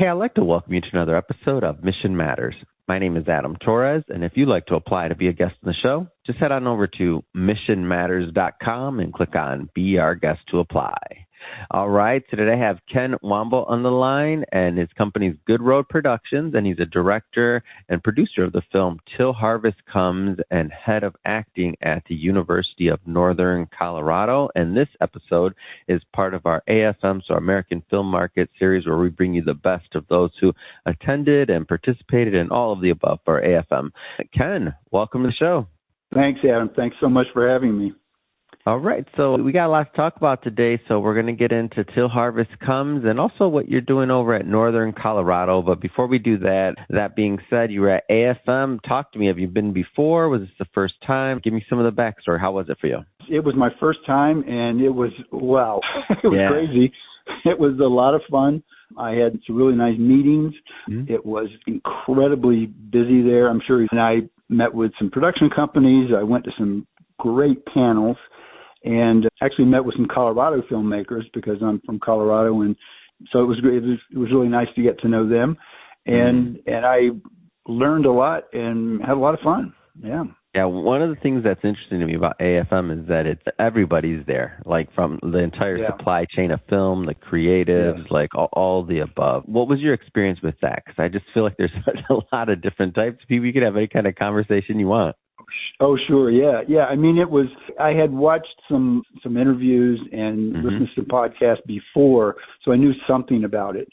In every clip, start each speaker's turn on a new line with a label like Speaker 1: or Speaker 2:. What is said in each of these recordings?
Speaker 1: Hey, I'd like to welcome you to another episode of Mission Matters. My name is Adam Torres, and if you'd like to apply to be a guest on the show, just head on over to missionmatters.com and click on Be Our Guest to apply. All right, so today I have Ken Womble on the line, and his company's Good Road Productions, and he's a director and producer of the film Till Harvest Comes and head of acting at the University of Northern Colorado. And this episode is part of our AFM, so American Film Market series, where we bring you the best of those who attended and participated in all of the above for AFM. Ken, welcome to the show.
Speaker 2: Thanks, Adam. Thanks so much for having me.
Speaker 1: All right, so we got a lot to talk about today, so we're going to get into Till Harvest Comes and also what you're doing over at Northern Colorado. But before we do that, that being said, you were at AFM. Talk to me. Have you been before? Was this the first time? Give me some of the backstory. How was it for you?
Speaker 2: It was my first time, and it was, wow, it was crazy. It was a lot of fun. I had some really nice meetings. Mm-hmm. It was incredibly busy there, I'm sure. And I met with some production companies. I went to some great panels. And actually met with some Colorado filmmakers because I'm from Colorado, and so it was great. It was really nice to get to know them, and I learned a lot and had a lot of fun. Yeah.
Speaker 1: Yeah, one of the things that's interesting to me about AFM is that everybody's there, like from the entire supply chain of film, the creatives, like all the above. What was your experience with that? Because I just feel like there's such a lot of different types of people. You could have any kind of conversation you want.
Speaker 2: Oh, sure. Yeah. I mean, I had watched some interviews and listened to some podcasts before, so I knew something about it.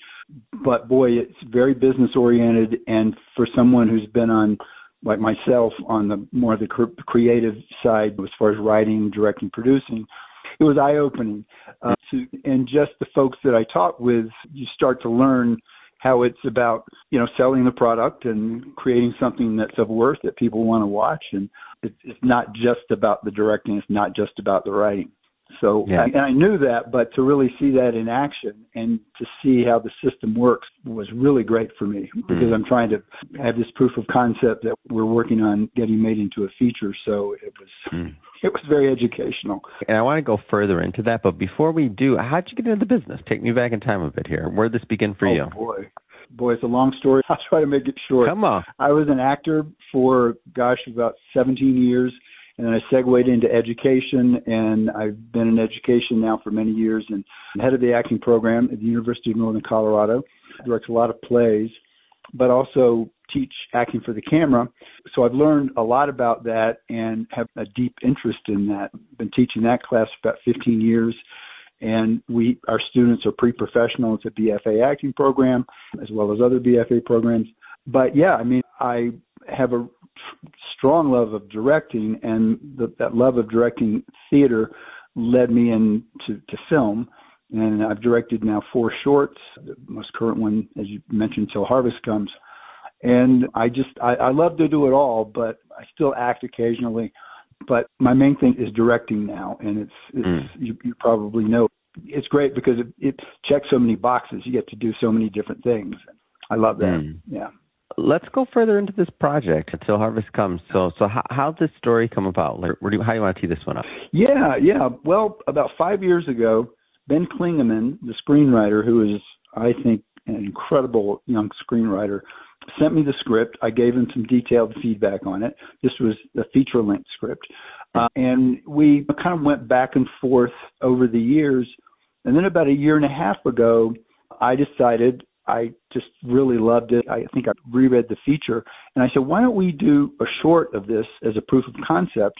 Speaker 2: But boy, it's very business oriented. And for someone who's been on, like myself, on the more of the creative side, as far as writing, directing, producing, it was eye opening. And just the folks that I talked with, you start to learn how it's about, selling the product and creating something that's of worth that people want to watch. And it's not just about the directing. It's not just about the writing. So, and I knew that, but to really see that in action and to see how the system works was really great for me because I'm trying to have this proof of concept that we're working on getting made into a feature. So it was very educational.
Speaker 1: And I want to go further into that, but before we do, how'd you get into the business? Take me back in time a bit here. Where'd this begin for you?
Speaker 2: Boy, it's a long story. I'll try to make it short.
Speaker 1: Come on.
Speaker 2: I was an actor for, about 17 years, and then I segued into education, and I've been in education now for many years, and I'm head of the acting program at the University of Northern Colorado. I direct a lot of plays, but also teach acting for the camera. So I've learned a lot about that and have a deep interest in that. I've been teaching that class for about 15 years. And our students are pre-professional. It's a BFA acting program as well as other BFA programs. But yeah, I mean, I have a strong love of directing, and that love of directing theater led me into film. And I've directed now 4 shorts. The most current one, as you mentioned, Till Harvest Comes. And I love to do it all, but I still act occasionally. But my main thing is directing now, and you probably know it's great because it checks so many boxes. You get to do so many different things. I love that. Yeah.
Speaker 1: Let's go further into this project until Harvest Comes. So how did this story come about? Like, how do you want to tee this one up?
Speaker 2: Yeah. Well, about 5 years ago, Ben Klingeman, the screenwriter, who is, I think, an incredible young screenwriter, sent me the script. I gave him some detailed feedback on it. This was a feature-length script. And we kind of went back and forth over the years. And then about a year and a half ago, I decided I just really loved it. I think I reread the feature. And I said, why don't we do a short of this as a proof of concept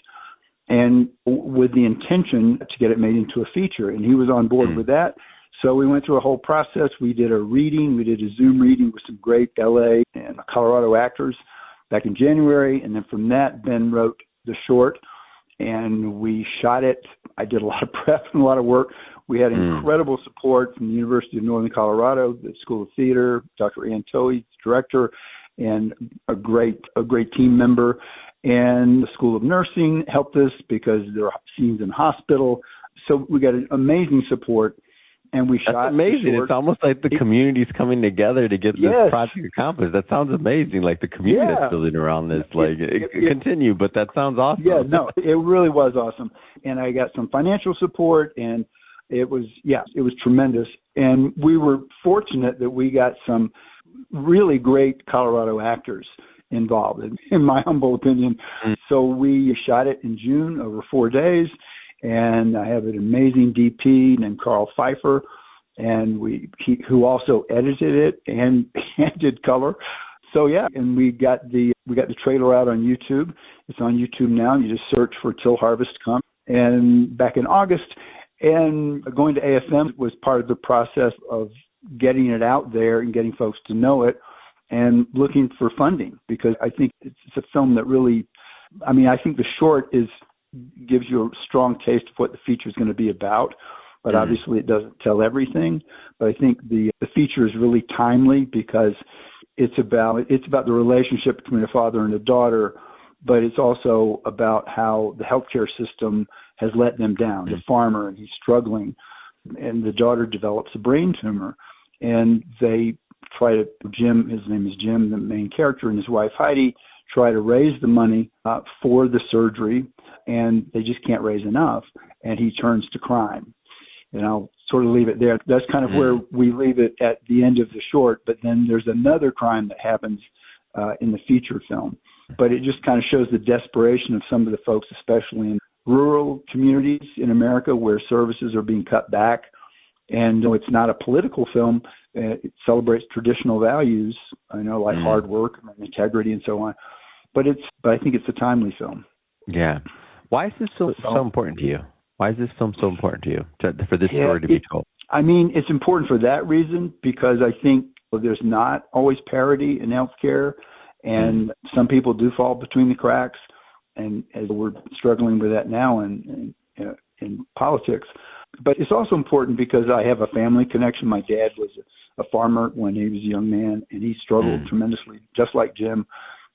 Speaker 2: and with the intention to get it made into a feature? And he was on board with that. So we went through a whole process. We did a reading. We did a Zoom reading with some great LA and Colorado actors back in January. And then from that, Ben wrote the short, and we shot it. I did a lot of prep and a lot of work. We had incredible support from the University of Northern Colorado, the School of Theater, Dr. Ann Toey, director, and a great team member. And the School of Nursing helped us because there are scenes in hospital. So we got amazing support. And we shot.
Speaker 1: That's amazing. It's almost like the community's coming together to get this project accomplished. That sounds amazing. Like the community that's building around this. Continue, but that sounds awesome.
Speaker 2: Yeah, no, it really was awesome. And I got some financial support, and It was tremendous. And we were fortunate that we got some really great Colorado actors involved, in my humble opinion. So we shot it in June over 4 days, and I have an amazing DP named Carl Pfeiffer, and who also edited it and did color. So yeah, and we got the trailer out on YouTube. It's on YouTube now. You just search for Till Harvest Comes. And back in August, and going to AFM was part of the process of getting it out there and getting folks to know it and looking for funding, because I think it's a film that really, I think the short gives you a strong taste of what the feature is going to be about, but obviously it doesn't tell everything. But I think the feature is really timely because it's about the relationship between a father and a daughter, but it's also about how the healthcare system has let them down. The farmer, and he's struggling, and the daughter develops a brain tumor, and they try to, his name is Jim, the main character, and his wife Heidi try to raise the money for the surgery, and they just can't raise enough, and he turns to crime. And I'll sort of leave it there. That's kind of where we leave it at the end of the short, but then there's another crime that happens in the feature film. But it just kind of shows the desperation of some of the folks, especially in rural communities in America where services are being cut back. And it's not a political film. It celebrates traditional values, like hard work and integrity and so on. But I think it's a timely film.
Speaker 1: Yeah. Why is this so important to you? Why is this film so important to you, for this story to be told?
Speaker 2: It's important for that reason, because I think there's not always parity in healthcare, and some people do fall between the cracks, and as we're struggling with that now in politics. But it's also important because I have a family connection. My dad was a farmer when he was a young man, and he struggled tremendously, just like Jim,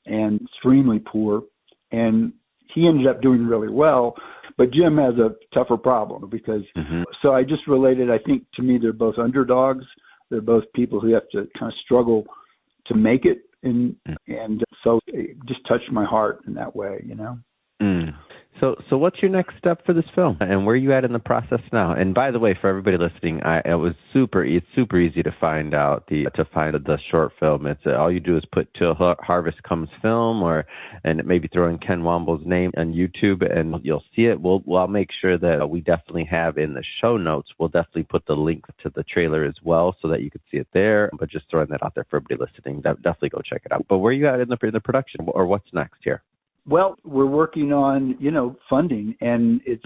Speaker 2: and extremely poor. And he ended up doing really well, but Jim has a tougher problem because, so I just related, I think to me, they're both underdogs. They're both people who have to kind of struggle to make it. And so it just touched my heart in that way, So
Speaker 1: what's your next step for this film, and where are you at in the process now? And by the way, for everybody listening, it's super easy to find the short film. It's all you do is put Till Harvest Comes film, and maybe throw in Ken Womble's name on YouTube, and you'll see it. I'll make sure that we definitely have in the show notes. We'll definitely put the link to the trailer as well, so that you can see it there. But just throwing that out there for everybody listening, definitely go check it out. But where are you at in the production, or what's next here?
Speaker 2: Well, we're working on, funding, and it's,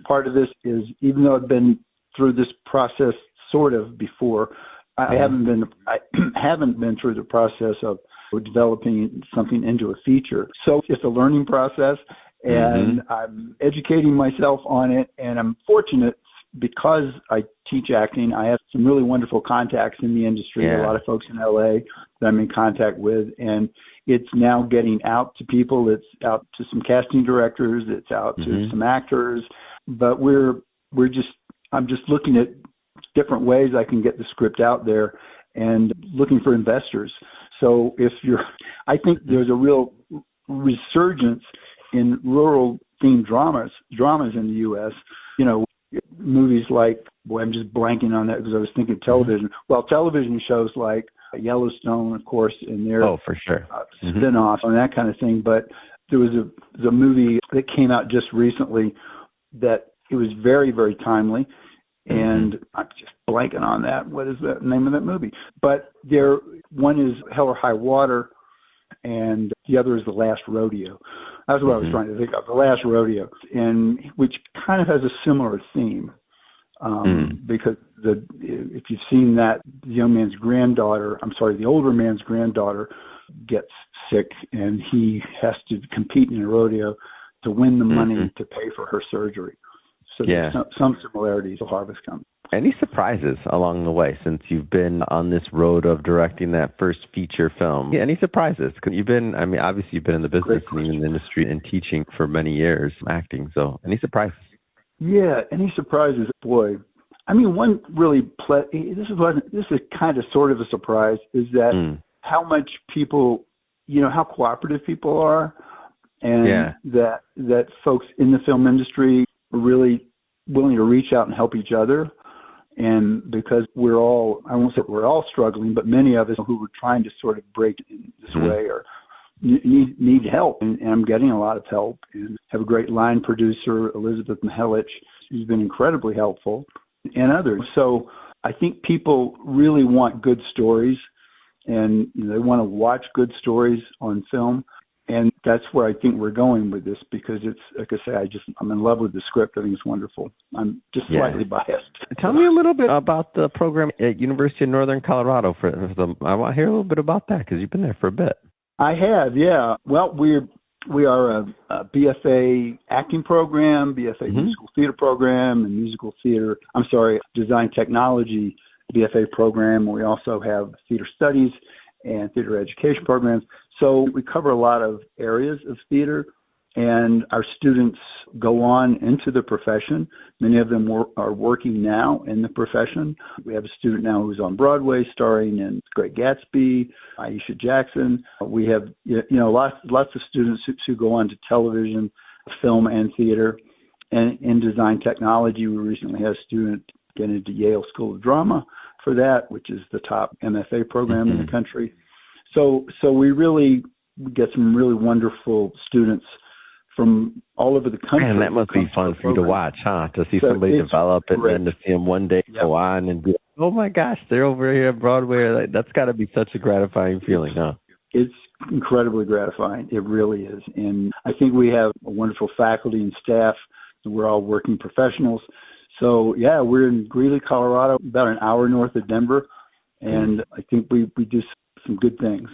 Speaker 2: part of this is, even though I've been through this process sort of before, I haven't been through the process of developing something into a feature. So it's a learning process, and I'm educating myself on it, and I'm fortunate because I teach acting. I have some really wonderful contacts in the industry, a lot of folks in LA that I'm in contact with, and it's now getting out to people. It's out to some casting directors. It's out to some actors. But I'm just looking at different ways I can get the script out there and looking for investors. So I think there's a real resurgence in rural themed dramas in the U.S. Movies like, I'm just blanking on that because I was thinking television. Well, television shows like Yellowstone, of course, and their
Speaker 1: for sure.
Speaker 2: Spin-off and that kind of thing. But there was a movie that came out just recently that it was very, very timely, and I'm just blanking on that. What is the name of that movie? But one is Hell or High Water, and the other is The Last Rodeo. That's what I was trying to think of, The Last Rodeo, and which kind of has a similar theme. Because if you've seen that, the older man's granddaughter gets sick, and he has to compete in a rodeo to win the money to pay for her surgery. So there's some similarities to Harvest Comes.
Speaker 1: Any surprises along the way since you've been on this road of directing that first feature film? Yeah, any surprises? Obviously you've been in the business and in the industry and teaching for many years, acting. So any surprises? Yeah,
Speaker 2: any surprises? Boy, one really this is kind of sort of a surprise, is that how much people, how cooperative people are, and that folks in the film industry really willing to reach out and help each other. And because we're all, I won't say we're all struggling, but many of us who were trying to sort of break in this way or need help. And I'm getting a lot of help, and have a great line producer, Elizabeth Mihelich, who's been incredibly helpful, and others. So I think people really want good stories, and they want to watch good stories on film. And that's where I think we're going with this, because it's, like I say, I'm in love with the script. I think it's wonderful. I'm just slightly biased.
Speaker 1: Tell me a little bit about the program at University of Northern Colorado. I want to hear a little bit about that, because you've been there for a bit.
Speaker 2: I have, yeah. Well, we are a BFA acting program, BFA musical theater program, and design technology BFA program. We also have theater studies and theater education programs. So we cover a lot of areas of theater, and our students go on into the profession. Many of them are working now in the profession. We have a student now who's on Broadway starring in Great Gatsby, Aisha Jackson. We have lots of students who go on to television, film, and theater. And in design technology, we recently had a student get into Yale School of Drama for that, which is the top MFA program in the country. So we really get some really wonderful students from all over the country.
Speaker 1: And that must be fun for you to watch, huh? To see somebody develop it, and then to see them one day go on and be like, oh my gosh, they're over here at Broadway. That's got to be such a gratifying feeling, huh?
Speaker 2: It's incredibly gratifying. It really is. And I think we have a wonderful faculty and staff. We're all working professionals. So, yeah, we're in Greeley, Colorado, about an hour north of Denver. And I think we do some good things.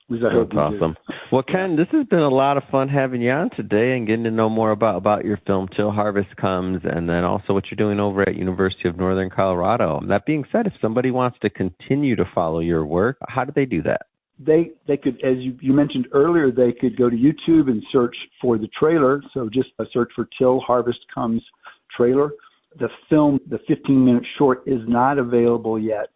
Speaker 2: That's
Speaker 1: awesome. Well, Ken, this has been a lot of fun having you on today and getting to know more about your film, Till Harvest Comes, and then also what you're doing over at University of Northern Colorado. That being said, if somebody wants to continue to follow your work, how do they do that?
Speaker 2: They could, as you mentioned earlier, they could go to YouTube and search for the trailer. So just search for Till Harvest Comes trailer. The film, the 15-minute short, is not available yet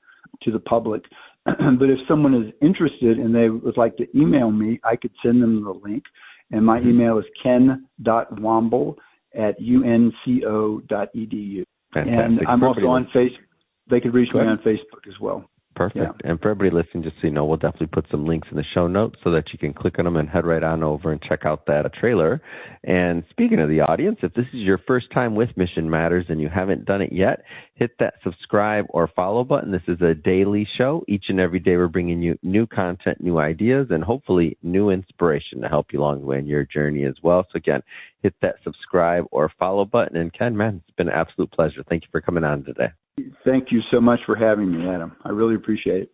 Speaker 2: to the public. But if someone is interested and they would like to email me, I could send them the link. And my email is ken.womble@unco.edu.
Speaker 1: Fantastic.
Speaker 2: And I'm also on Facebook. They could reach me on Facebook as well.
Speaker 1: Perfect.
Speaker 2: Yeah.
Speaker 1: And for everybody listening, just so you know, we'll definitely put some links in the show notes so that you can click on them and head right on over and check out that trailer. And speaking of the audience, if this is your first time with Mission Matters and you haven't done it yet, hit that subscribe or follow button. This is a daily show. Each and every day we're bringing you new content, new ideas, and hopefully new inspiration to help you along the way in your journey as well. So again, hit that subscribe or follow button. And Ken, man, it's been an absolute pleasure. Thank you for coming on today.
Speaker 2: Thank you so much for having me, Adam. I really appreciate it.